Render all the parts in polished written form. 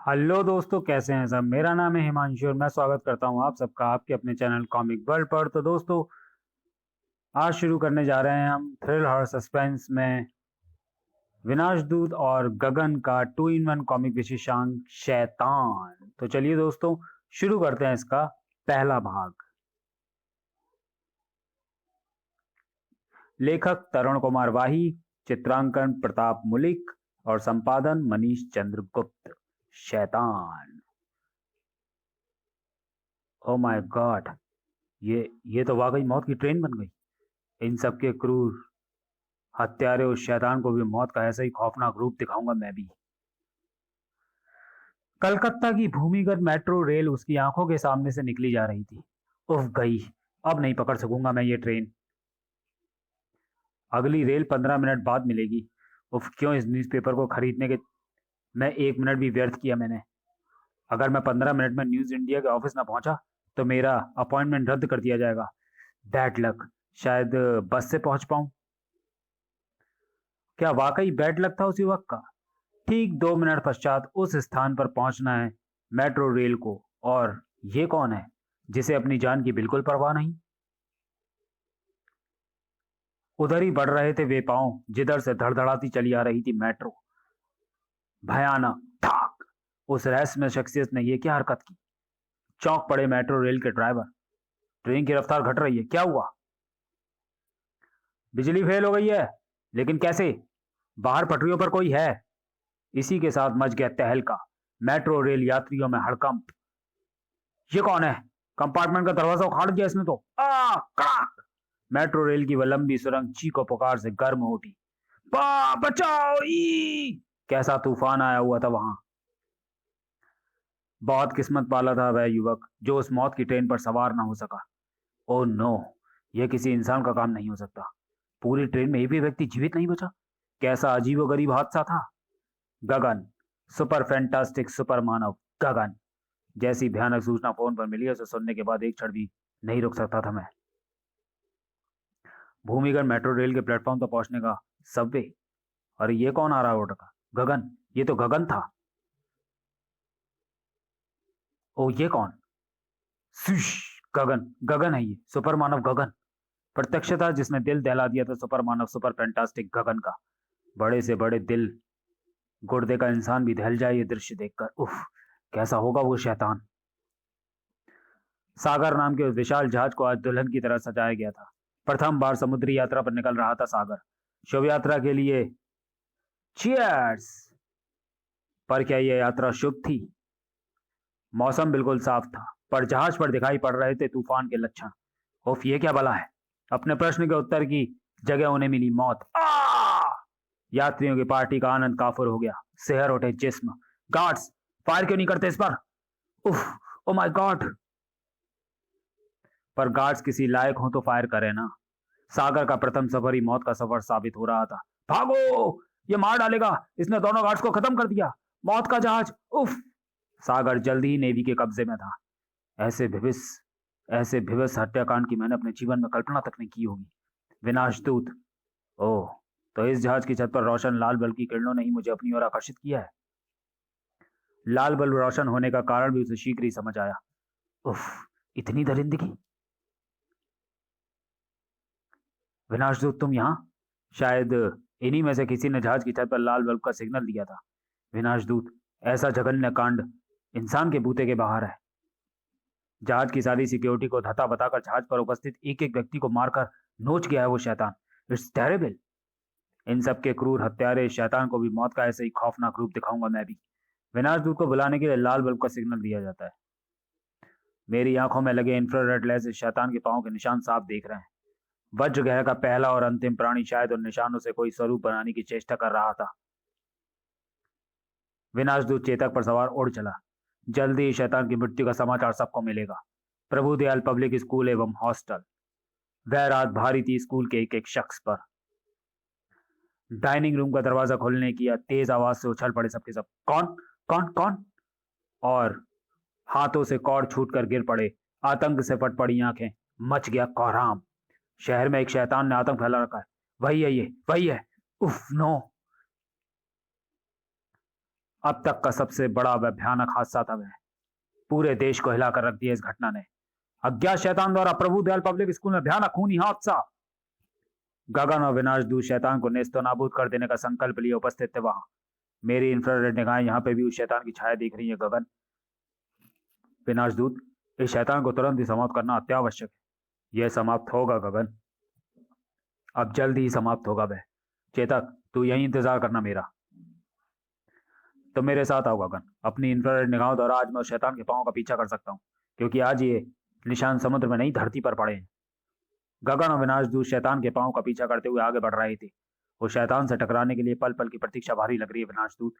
Hello दोस्तों, कैसे हैं सब। मेरा नाम है हिमांशु और मैं स्वागत करता हूं आप सबका आपके अपने चैनल कॉमिक वर्ल्ड पर। तो दोस्तों, आज शुरू करने जा रहे हैं हम थ्रिल हॉरर सस्पेंस में विनाश दूत और गगन का 2 in 1 कॉमिक विशेषांक शैतान। तो चलिए दोस्तों, शुरू करते हैं इसका पहला भाग। लेखक तरुण कुमार वाही, चित्रांकन प्रताप मुलिक और संपादन मनीष चंद्र गुप्त। शैतान। ओ माय गॉड, ये तो वाकई मौत की ट्रेन बन गई। इन सब के क्रूर हत्यारे उस शैतान को भी मौत का ऐसा ही खौफनाक रूप दिखाऊंगा मैं भी। कलकत्ता की भूमिगत मेट्रो रेल उसकी आंखों के सामने से निकली जा रही थी। उफ गई, अब नहीं पकड़ सकूंगा मैं ये ट्रेन। अगली रेल 15 मिनट बाद मिलेगी। उफ, क्यों इस न्यूज़पेपर को खरीदने के मैं 1 मिनट भी व्यर्थ किया मैंने। अगर मैं 15 मिनट में न्यूज इंडिया के ऑफिस ना पहुंचा तो मेरा अपॉइंटमेंट रद्द कर दिया जाएगा। बैड लक, शायद बस से पहुंच पाऊं। क्या वाकई बैड लक था उसी वक्त का। ठीक 2 मिनट पश्चात उस स्थान पर पहुंचना है मेट्रो रेल को। और ये कौन है जिसे अपनी जान की बिल्कुल परवाह नहीं। उधर ही बढ़ रहे थे वे पांव जिधर से धड़धड़ाती चली आ रही थी मेट्रो। भयानक ठाक। उस रहस्यमय शख्सियत ने यह क्या हरकत की। चौंक पड़े मेट्रो रेल के ड्राइवर। ट्रेन की रफ्तार घट रही है, क्या हुआ। बिजली फेल हो गई है, लेकिन कैसे। बाहर पटरियों पर कोई है। इसी के साथ मच गया तहलका। मेट्रो रेल यात्रियों में हड़कंप। ये कौन है। कंपार्टमेंट का दरवाजा उखाड़ दिया इसने तो। कड़ाक। मेट्रो रेल की वह लंबी सुरंग चीखों पुकार से गर्म हो उठी। बचाओ ई। कैसा तूफान आया हुआ था वहां। बहुत किस्मत वाला था वह युवक जो उस मौत की ट्रेन पर सवार ना हो सका। ओ नो, यह किसी इंसान का काम नहीं हो सकता। पूरी ट्रेन में एक भी व्यक्ति जीवित नहीं बचा। कैसा अजीबोगरीब हादसा था। गगन, सुपर फैंटास्टिक सुपर मानव गगन। जैसी भयानक सूचना फोन पर मिली उसे सुनने के बाद एक क्षण भी नहीं रुक सकता था मैं। भूमिगत मेट्रो रेल के प्लेटफॉर्म तक पहुंचने का सबवे। अरे ये कौन आ रहा है ऑर्डर का। गगन, ये तो गगन था। ओ ये कौन। सुश। गगन, गगन है ये, सुपर मानव गगन। प्रत्यक्ष था जिसने दिल दहला दिया था सुपर मानव सुपर फैंटास्टिक गगन का। बड़े से बड़े दिल गुर्दे का इंसान भी दहल जाए ये दृश्य देखकर। उफ, कैसा होगा वो शैतान। सागर नाम के उस विशाल जहाज को आज दुल्हन की तरह सजाया गया था। प्रथम बार समुद्री यात्रा पर निकल रहा था सागर, शुभ यात्रा के लिए। चीयर्स। पर क्या यह यात्रा शुभ थी। मौसम बिल्कुल साफ था, पर जहाज पर दिखाई पड़ रहे थे तूफान के लक्षण। उफ, ये क्या बला है। अपने प्रश्न के उत्तर की जगह उन्हें मिली मौत। यात्रियों की पार्टी का आनंद काफुर हो गया। शहर उठे जिस्म। गार्ड्स, फायर क्यों नहीं करते इस पर। उफ, ओ माय गॉड। पर गार्ड्स किसी लायक हो तो फायर करे ना। सागर का प्रथम सफर ही मौत का सफर साबित हो रहा था। भागो, ये मार डालेगा, इसने दोनों गार्ड्स को खत्म कर दिया। मौत का जहाज। उफ। सागर जल्दी ही नेवी के कब्जे में था। ऐसे भिविस ऐसे भिवस हत्याकांड की मैंने अपने जीवन में कल्पना तक नहीं की होगी। विनाशदूत। ओह, तो इस जहाज की छत पर रोशन लाल बल्ब की किरणों ने ही मुझे अपनी ओर आकर्षित किया है। लाल बल्ब रोशन होने का कारण भी उसे शीघ्र ही समझ आया। उफ, इतनी दरिंदगी। विनाशदूत, तुम यहाँ। शायद इन्हीं में से किसी ने जहाज की छत पर लाल बल्ब का सिग्नल दिया था। विनाशदूत, ऐसा जघन्य कांड इंसान के बूते के बाहर है। जहाज की सारी सिक्योरिटी को धता बताकर जहाज पर उपस्थित एक एक व्यक्ति को मारकर नोच गया है वो शैतान। It's terrible. इन सब के क्रूर हत्यारे शैतान को भी मौत का ऐसे ही खौफनाक रूप दिखाऊंगा मैं भी। विनाशदूत को बुलाने के लिए लाल बल्ब का सिग्नल दिया जाता है। मेरी आंखों में लगे इंफ्रारेड लेंस इस शैतान के पांव के निशान साफ देख रहे हैं। वज्रगह का पहला और अंतिम प्राणी शायद उन निशानों से कोई स्वरूप बनाने की चेष्टा कर रहा था। विनाशदूत चेतक पर सवार उड़ चला। जल्दी ही शैतान की मृत्यु का समाचार सबको मिलेगा। प्रभु दयाल पब्लिक स्कूल एवं हॉस्टल। वह रात भारी थी स्कूल के एक एक शख्स पर। डाइनिंग रूम का दरवाजा खोलने की तेज आवाज से उछल पड़े सबके सब। कौन, कौन, कौन। और हाथों से कौड़ छूट कर गिर पड़े। आतंक से फट पड़ी आंखें। मच गया कोहराम। शहर में एक शैतान ने आतंक फैला रखा है। वही है ये, वही है। उफ नो। अब तक का सबसे बड़ा व भयानक हादसा था वह। पूरे देश को हिलाकर रख दिया इस घटना ने। अज्ञात शैतान द्वारा प्रभु दयाल पब्लिक स्कूल में भयानक खूनी हादसा। गगन और विनाश दूत शैतान को नेस्तो नाबूद कर देने का संकल्प लिए उपस्थित थे वहां। मेरी इंफ्रारेड निगाहें यहाँ पे भी उस शैतान की छाया दिख रही है। गगन, विनाश दूत, इस शैतान को तुरंत ही समाप्त करना अत्यावश्यक है। यह समाप्त होगा गगन, अब जल्द ही समाप्त होगा वह। चेतक, तू यही इंतजार करना मेरा। तो मेरे साथ आओ गगन। अपनी इंफ्रारेड निगाहों द्वारा आज मैं उस शैतान के पांव का पीछा कर सकता हूँ, क्योंकि आज ये निशान समुद्र में नहीं धरती पर पड़े हैं। गगन और विनाश दूत शैतान के पांव का पीछा करते हुए आगे बढ़ रहे थे। वो शैतान से टकराने के लिए पल पल की प्रतीक्षा भारी लग रही है विनाश दूत।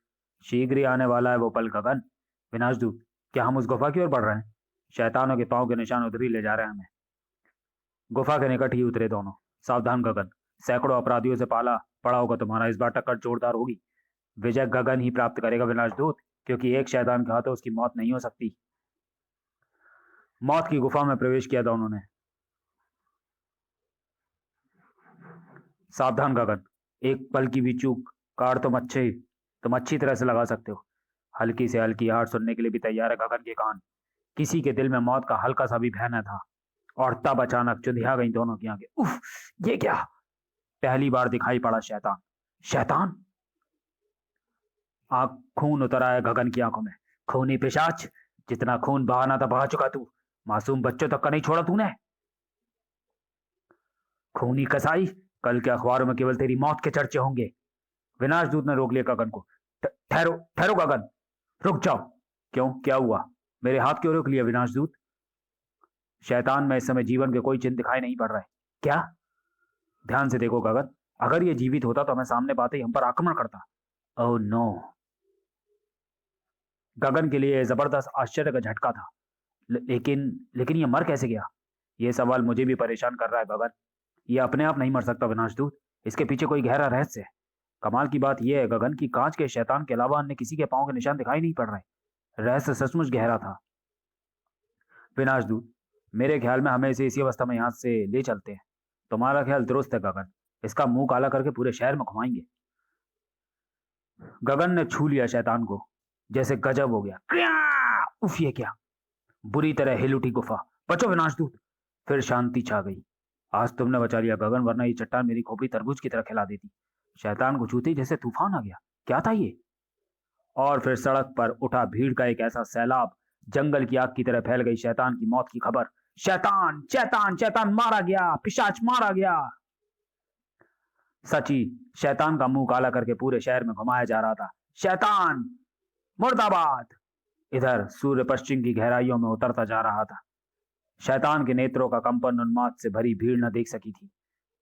शीघ्र ही आने वाला है वो पल गगन। विनाश दूत, क्या हम उस गुफा की ओर बढ़ रहे हैं? शैतानों के पांव के निशान उधर ही ले जा रहे हैं हमें। गुफा के निकट ही उतरे दोनों। सावधान गगन, सैकड़ों अपराधियों से पाला पड़ा होगा तुम्हारा। इस बार टक्कर जोरदार होगी। विजय गगन ही प्राप्त करेगा विनाश दूत, क्योंकि एक शैतान के हाथों उसकी मौत नहीं हो सकती। मौत की गुफा में प्रवेश किया दोनों ने। सावधान गगन, एक पल की भी चूक कार तुम अच्छी तरह से लगा सकते हो। हल्की से हल्की आहट सुनने के लिए भी तैयार है गगन के कान। किसी के दिल में मौत का हल्का सा भी भय न था। और तब अचानक चुंधिया गई दोनों की आंखें। उफ, ये क्या? पहली बार दिखाई पड़ा शैतान। शैतान? आंख खून उतर आया गगन की आंखों में। खूनी पिशाच, जितना खून बहाना था बहा चुका तू। मासूम बच्चों तक का नहीं छोड़ा तूने। खूनी कसाई, कल के अखबारों में केवल तेरी मौत के चर्चे होंगे। विनाश दूत ने रोक लिया गगन को। ठहरो ठहरो गगन, रुक जाओ। क्यों, क्या हुआ? मेरे हाथ क्यों रोक लिया विनाश दूत? शैतान में इस समय जीवन के कोई चिन्ह दिखाई नहीं पड़ रहा है। क्या? ध्यान से देखो गगन, अगर ये जीवित होता तो हमें सामने पाते ही हम पर आक्रमण करता। Oh no. गगन के लिए जबरदस्त आश्चर्य का झटका था। लेकिन लेकिन ये मर कैसे गया? ये सवाल मुझे भी परेशान कर रहा है गगन। ये अपने आप नहीं मर सकता विनाश दूत, इसके पीछे कोई गहरा रहस्य है। कमाल की बात यह है गगन कि कांच के शैतान के अलावा अन्य किसी के पांव के निशान दिखाई नहीं पड़ रहे। रहस्य सचमुच गहरा था। विनाश दूत, मेरे ख्याल में हमें इसे इसी अवस्था में यहां से ले चलते हैं। तुम्हारा ख्याल दुरुस्त है गगन, इसका मुंह काला करके पूरे शहर में घुमाएंगे। गगन ने छू लिया शैतान को, जैसे गजब हो गया। उफ, ये क्या? बुरी तरह हिल उठी गुफा। बचो विनाश दूत। फिर शांति छा गई। आज तुमने बचा लिया गगन, वरना ये चट्टान मेरी खोपड़ी तरबूज की तरह खिला देती। शैतान को छूते जैसे तूफान आ गया। क्या था ये? और फिर सड़क पर उठा भीड़ का एक ऐसा सैलाब, जंगल की आग की तरह फैल गई शैतान की मौत की खबर। शैतान शैतान शैतान मारा गया, पिशाच मारा गया। सची, शैतान का मुंह काला करके पूरे शहर में घुमाया जा रहा था। शैतान मुर्दाबाद। इधर सूर्य पश्चिम की गहराइयों में उतरता जा रहा था। शैतान के नेत्रों का कंपन उन्माद से भरी भीड़ न देख सकी थी।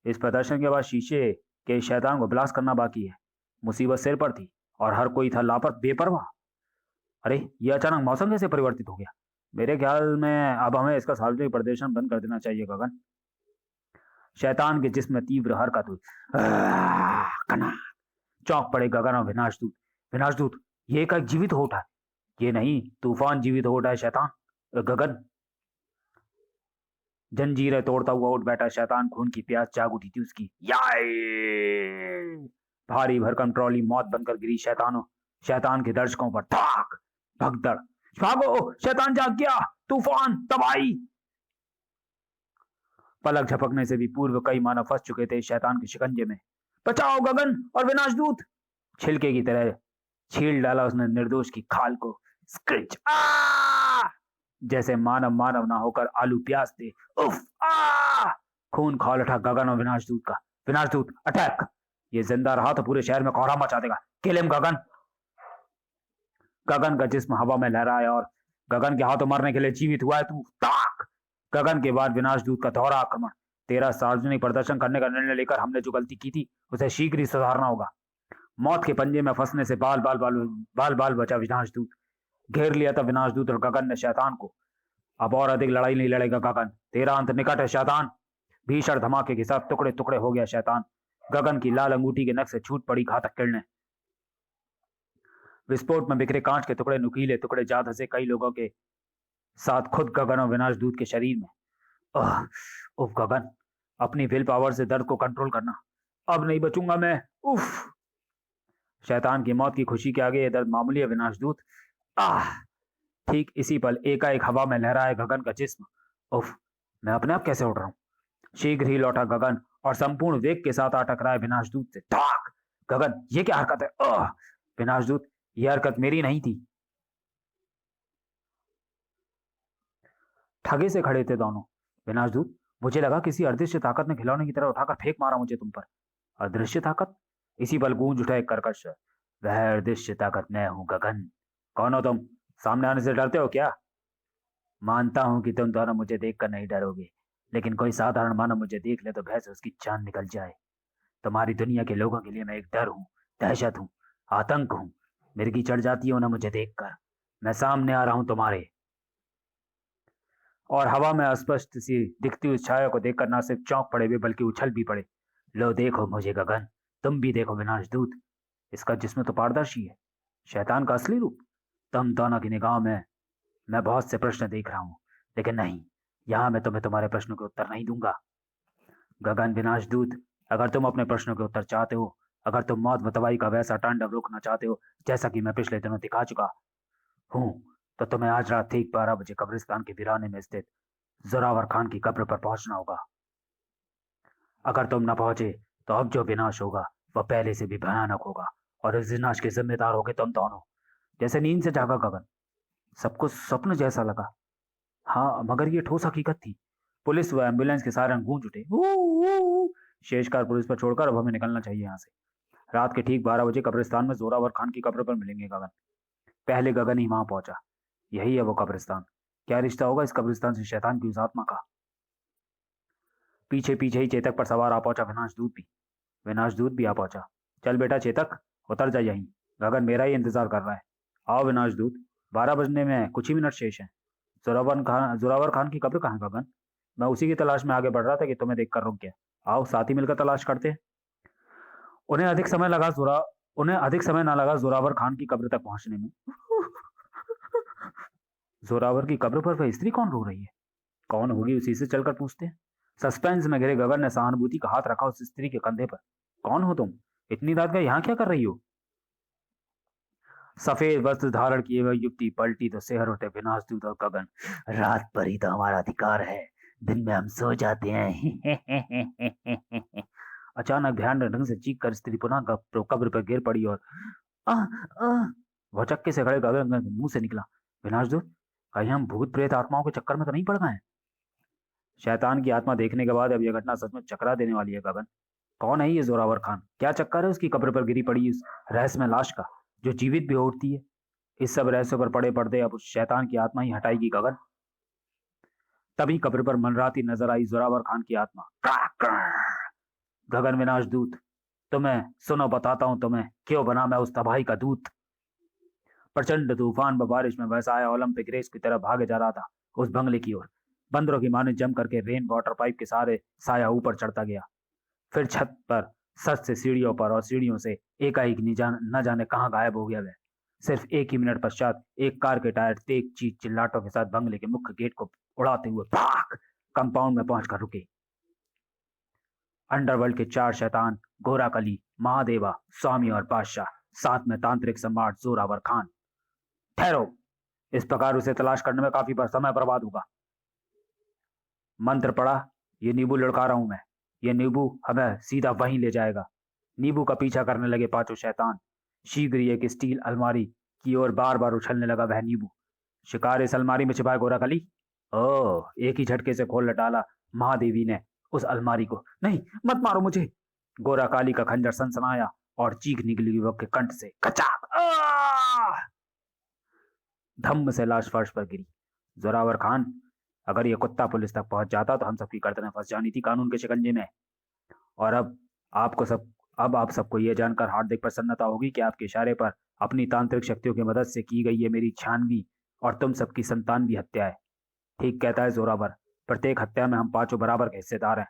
इस प्रदर्शन के बाद शीशे के शैतान को ब्लास्ट करना बाकी है। मुसीबत सिर पर थी और हर कोई था लापर बेपरवाह। अरे, ये अचानक मौसम कैसे परिवर्तित हो गया? मेरे ख्याल में अब हमें इसका सार्वजनिक प्रदर्शन बंद कर देना चाहिए गगन। शैतान के जिस्म में तीव्र हरकत हुई। कना चौंक पड़े गगन और विनाशदूत। विनाशदूत, ये एक जीवित हो उठा है। ये नहीं, तूफान जीवित हो उठा है शैतान। गगन, जंजीरें तोड़ता हुआ उठ बैठा शैतान। खून की प्यास जाग उठी थी उसकी। याय! भारी भरकम ट्रॉली मौत बनकर गिरी शैतान के दर्शकों पर। धाक भगदड़। भागो, शैतान जाग गया। तूफान, तबाही। पलक झपकने से भी पूर्व कई मानव फंस चुके थे शैतान के शिकंजे में। बचाओ गगन और विनाशदूत। छिलके की तरह छील डाला उसने निर्दोष की खाल को। स्क्रिच। जैसे मानव ना होकर आलू प्याज थे। उफ! खून खौल उठा गगन और विनाशदूत का। विनाशदूत, अटैक! ये जिंदा रहा तो पूरे शहर में कोहराम मचा देगा। किल हिम गगन। गगन का जिस्म हवा में लहराया और गगन के हाथों मरने के लिए जीवित हुआ है तू। ताक! गगन के बाद विनाशदूत का दोहरा आक्रमण। तेरा सार्वजनिक प्रदर्शन करने का निर्णय लेकर हमने जो गलती की थी उसे शीघ्र ही सुधारना होगा। मौत के पंजे में फंसने से बाल बचा विनाशदूत। घेर लिया था विनाशदूत और गगन ने शैतान को। अब और अधिक लड़ाई नहीं लड़ेगा गगन, तेरा अंत निकट है शैतान। भीषण धमाके के साथ टुकड़े टुकड़े हो गया शैतान। गगन की लाल अंगूठी के नख से छूट पड़ी घातक किरणें। विस्फोट में बिखरे कांच के टुकड़े, नुकीले टुकड़े जा धंसे कई लोगों के साथ खुद गगन और विनाशदूत के शरीर में। उफ गगन, अपनी विल पावर से दर्द को कंट्रोल करना। अब नहीं बचूंगा मैं। उफ! शैतान की मौत की खुशी के आगे ये दर्द मामूली है विनाशदूत। आह! ठीक इसी पल एकाएक हवा में लहराए गगन का जिस्म। उफ! मैं अपने आप कैसे उड़ रहा हूँ? शीघ्र ही लौटा गगन और संपूर्ण वेग के साथ आ टकराए विनाशदूत से। धाक! गगन, ये क्या हरकत है? विनाशदूत, यह हरकत मेरी नहीं थी। ठगे से खड़े थे दोनों। विनाशदूत, मुझे लगा किसी अदृश्य ताकत ने खिलौने की तरह उठाकर फेंक मारा मुझे तुम पर। अदृश्य ताकत? इसी पल गूंज उठा एक कर्कश स्वर। वह अदृश्य ताकत मैं हूं गगन। कौन हो तुम? सामने आने से डरते हो क्या? मानता हूं कि तुम दोनों मुझे देखकर नहीं डरोगे, लेकिन कोई साधारण मानव मुझे देख ले तो भय से उसकी जान निकल जाए। तुम्हारी दुनिया के लोगों के लिए मैं एक डर हूँ, दहशत हूँ, आतंक हूँ। मिर्गी चढ़ जाती है उन्हें मुझे देखकर। मैं सामने आ रहा हूं तुम्हारे। और हवा में अस्पष्ट सी दिखती हुई छाया को देखकर ना सिर्फ चौंक पड़े वे बल्कि उछल भी पड़े। लो देखो मुझे गगन, तुम भी देखो विनाशदूत। इसका जिस्म तो पारदर्शी है, शैतान का असली रूप। तुम दोनों की निगाहों में मैं बहुत से प्रश्न देख रहा हूँ, लेकिन नहीं, यहाँ मैं तुम्हें तुम्हारे प्रश्नों के उत्तर नहीं दूंगा। गगन विनाशदूत, अगर तुम अपने प्रश्नों के उत्तर चाहते हो, अगर तुम मौत व तबाही का वैसा तांडव रोकना चाहते हो जैसा कि मैं पिछले दिनों दिखा चुका हूँ, तो तुम्हें आज रात ठीक 12 बजे कब्रिस्तान के वीराने में स्थित जोरावर खान की कब्र पर पहुंचना होगा। अगर तुम न पहुंचे तो अब जो विनाश होगा वह पहले से भी भयानक होगा, और इस विनाश के जिम्मेदार होगे तुम दोनों। जैसे नींद से जागा गगन, सबको स्वप्न जैसा लगा। हाँ, मगर ये ठोस हकीकत थी। पुलिस व एम्बुलेंस के सायरन गूंज उठे। शेषकार पुलिस पर छोड़कर अब हमें निकलना चाहिए यहाँ से। रात के ठीक 12 बजे कब्रिस्तान में जोरावर खान की कब्र पर मिलेंगे गगन। पहले गगन ही वहां पहुंचा। यही है वो कब्रिस्तान। क्या रिश्ता होगा इस कब्रिस्तान से शैतान की उस आत्मा का? पीछे पीछे ही चेतक पर सवार आ पहुंचा विनाशदूत भी आ पहुंचा। चल बेटा चेतक, उतर जा यहीं। गगन मेरा ही इंतजार कर रहा है। आओ विनाशदूत, 12 बजने में कुछ ही मिनट शेष हैं। जोरावर खान की कब्र कहाँ है गगन? मैं उसी की तलाश में आगे बढ़ रहा था कि तुम्हें देखकर रुक गया। आओ साथ ही मिलकर तलाश करते हैं। उन्हें अधिक समय लगा जोरा उन्हें अधिक समय ना लगा जोरावर खान की कब्र तक पहुंचने में। जोरावर की कब्र पर वह स्त्री कौन रो रही है? कौन होगी, उसी से चलकर पूछते हैं। सस्पेंस में घिरे गगन ने सहानुभूति का हाथ रखा उस स्त्री के कंधे पर। कौन हो तुम? इतनी रात का यहाँ क्या कर रही हो? सफेद वस्त्र धारण किए हुए युवती पलटी तो शहर उठे विनाशदूत और गगन। रात पर ही तो हमारा अधिकार है, दिन में हम सो जाते हैं। अचानक ध्यान ढंग से चीख कर स्त्री पुनः कब्र पर गिर पड़ी और आ, आ, वह चक्के से खड़े गगन के मुंह से निकला। विनाशदूत, कहीं हम भूत प्रेत आत्माओं के चक्कर में तो नहीं पड़ गए हैं? शैतान की आत्मा देखने के बाद अब यह घटना सच में चकरा देने वाली है गगन। कौन है ये जोरावर खान? क्या चक्कर है उसकी कब्र पर गिरी पड़ी इस रहस्यमय लाश का, जो जीवित भी हो उठती है? इस सब रहस्यों पर पड़े पर्दे अब उस शैतान की आत्मा ही हटाएगी गगन। तभी कब्र पर मनराती नजर आई जोरावर खान की आत्मा। गगन विनाशदूत, तुम्हें सुनो, बताता हूं तुम्हें क्यों बना मैं उस तबाही का दूत। प्रचंड तूफान व बारिश में वैसा आया ओलंपिक रेस की तरफ भागे जा रहा था उस बंगले की ओर। बंदरों की माने जम करके रेन वाटर पाइप के सहारे साया ऊपर चढ़ता गया। फिर छत पर, सच से सीढ़ियों पर, और सीढ़ियों से एकाएक न जाने कहां गायब हो गया वह। सिर्फ एक ही मिनट पश्चात एक कार के टायर तेज चीख चिल्लाटों के साथ बंगले के मुख्य गेट को उड़ाते हुए भाग कंपाउंड में पहुंचकर रुके। अंडरवर्ल्ड के 4 शैतान, गोराकली, महादेवा, स्वामी और बादशाह, साथ में तांत्रिक सम्राट जोरावर खान। ठहरो, इस प्रकार उसे तलाश करने में काफी समय बर्बाद होगा। मंत्र पढ़ा, ये नींबू लुढ़का रहा हूं मैं। ये नींबू हमें सीधा वहीं ले जाएगा। नींबू का पीछा करने लगे पांचों शैतान। शीघ्र ही एक स्टील अलमारी की ओर बार बार उछलने लगा वह नींबू। शिकार इस अलमारी में छिपा है गोराकली। ओह, एक ही झटके से खोल डाला महादेवी ने उस अलमारी को। नहीं, मत मारो मुझे। गोराकाली का खंजर सनसनाया और चीख निकली युवक के कंठ से। कचाक! धम्म से लाश फर्श पर गिरी। जोरावर खान, अगर यह कुत्ता पुलिस तक पहुंच जाता तो हम सबकी गर्दनें फंस जानी थी कानून के शिकंजे में। और अब आप सबको यह जानकर हार्दिक प्रसन्नता होगी कि आपके इशारे पर अपनी तांत्रिक शक्तियों की मदद से की गई है मेरी 96वीं और तुम सबकी 97वीं हत्या है। ठीक कहता है जोरावर, प्रत्येक हत्या में हम पांचों बराबर के हिस्सेदार हैं।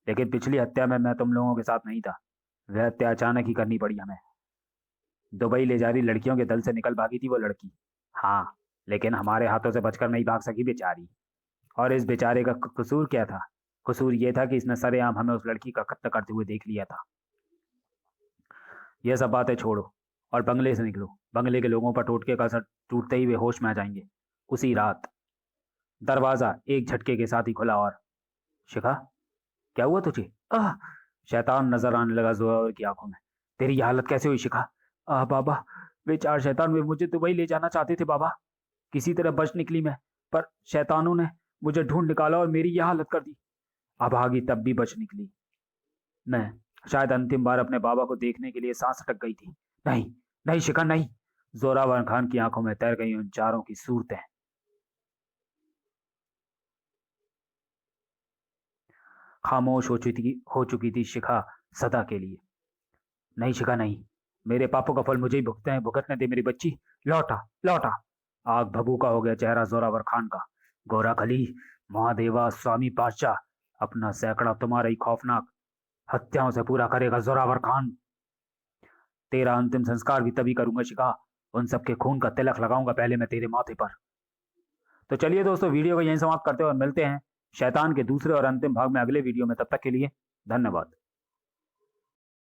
लेकिन पिछली हत्या में मैं तुम लोगों के साथ नहीं था। वह हत्या अचानक ही करनी पड़ी हमें। दुबई ले जा रही लड़कियों के दल से निकल भागी थी वो लड़की। हाँ, लेकिन हमारे हाथों से बचकर नहीं भाग सकी बेचारी। और इस बेचारे का कसूर क्या था? कसूर यह था कि इसने सरेआम हमें उस लड़की का कत्ल करते हुए देख लिया था। यह सब बातें छोड़ो, और बंगले से निकलो। बंगले के लोगों पर टोटके का असर टूटते ही वे होश में आ जाएंगे। उसी रात दरवाजा एक झटके के साथ ही खुला और शिखा, क्या हुआ तुझे? आह! शैतान नजर आने लगा जोरावर की आंखों में। तेरी ये हालत कैसे हुई शिखा? बाबा, वे 4 शैतान वे मुझे दुबई ले जाना चाहते थे बाबा। किसी तरह बच निकली मैं, पर शैतानों ने मुझे ढूंढ निकाला और मेरी यह हालत कर दी। अभागी तब भी बच निकली। मैं शायद अंतिम बार अपने बाबा को देखने के लिए सांस अटक गई थी। नहीं, नहीं शिखा, नहीं। जोरावर खान की आंखों में तैर गई उन चारों की सूरतें। खामोश हो चुकी थी शिखा सदा के लिए। नहीं शिखा, नहीं। मेरे पापों का फल मुझे ही भुगतने दे मेरी बच्ची। लौटा, लौटा। आग भभूका हो गया चेहरा जोरावर खान का। गोरा खली, महादेवा, स्वामी बादशाह, अपना सैकड़ा तुम्हारे ही खौफनाक हत्याओं से पूरा करेगा जोरावर खान। तेरा अंतिम संस्कार भी तभी करूंगा शिखा। उन सबके खून का तिलक लगाऊंगा पहले मैं तेरे माथे पर। तो चलिए दोस्तों, वीडियो को यहीं समाप्त करते हैं और मिलते हैं शैतान के दूसरे और अंतिम भाग में अगले वीडियो में। तब तक के लिए धन्यवाद।